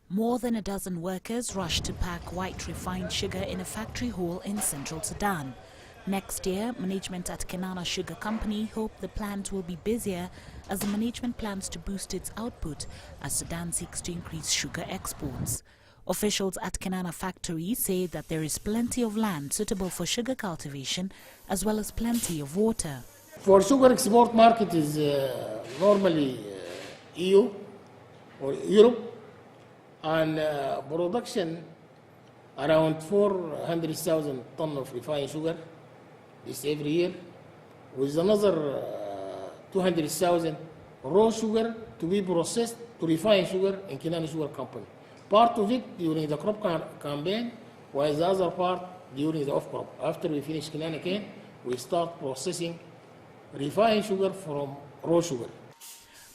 More than a dozen workers rushed to pack white refined sugar in a factory hall in central Sudan. Next year, management at Kenana Sugar Company hope the plant will be busier as the management plans to boost its output as Sudan seeks to increase sugar exports. Officials at Kenana factory say that there is plenty of land suitable for sugar cultivation as well as plenty of water. For sugar export market is normally EU or Europe, and production around 400,000 tons of refined sugar is every year, with another 200,000 raw sugar to be processed to refine sugar in Kenana Sugar Company. Part of it during the crop campaign, while the other part during the off-crop. After we finish Kenana cane, we start processing refined sugar from raw sugar.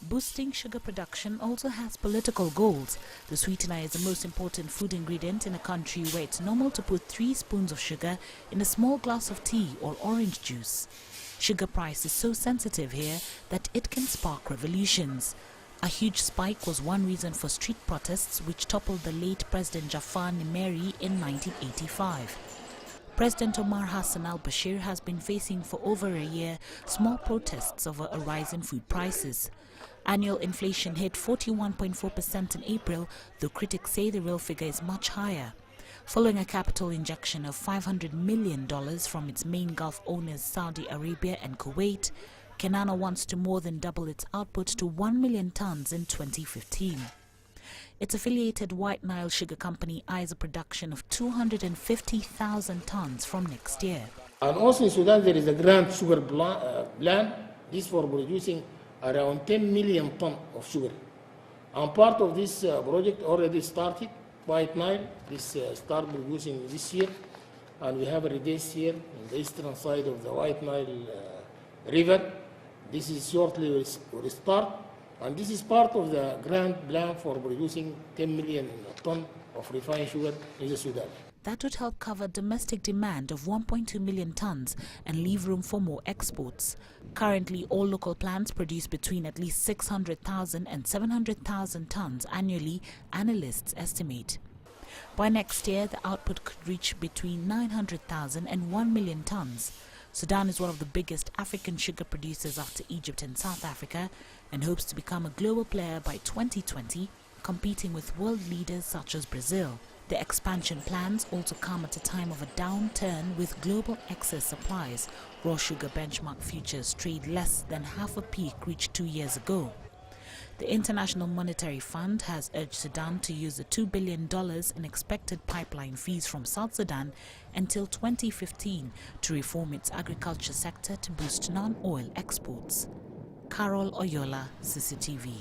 Boosting sugar production also has political goals. The sweetener is the most important food ingredient in a country where it's normal to put 3 spoons of sugar in a small glass of tea or orange juice. Sugar price is so sensitive here that it can spark revolutions. A huge spike was one reason for street protests which toppled the late President Jafar Nimeri in 1985. President Omar Hassan al-Bashir has been facing for over a year small protests over a rise in food prices. Annual inflation hit 41.4% in April, though critics say the real figure is much higher. Following a capital injection of $500 million from its main Gulf owners Saudi Arabia and Kuwait, Kenana wants to more than double its output to 1 million tons in 2015. Its affiliated White Nile Sugar Company eyes a production of 250,000 tons from next year. And also in Sudan there is a grand sugar plan. This for producing around 10 million tons of sugar. And part of this project already started. White Nile is start producing this year, and we have a reduce here in the eastern side of the White Nile river. This is shortly will start, and this is part of the grand plan for producing 10 million tons of refined sugar in the Sudan. That would help cover domestic demand of 1.2 million tons and leave room for more exports. Currently, all local plants produce between at least 600,000 and 700,000 tons annually, analysts estimate. By next year, the output could reach between 900,000 and 1 million tons. Sudan is one of the biggest African sugar producers after Egypt and South Africa and hopes to become a global player by 2020, competing with world leaders such as Brazil. The expansion plans also come at a time of a downturn with global excess supplies. Raw sugar benchmark futures trade less than half a peak reached 2 years ago. The International Monetary Fund has urged Sudan to use the $2 billion in expected pipeline fees from South Sudan until 2015 to reform its agriculture sector to boost non-oil exports. Carol Oyola, CCTV.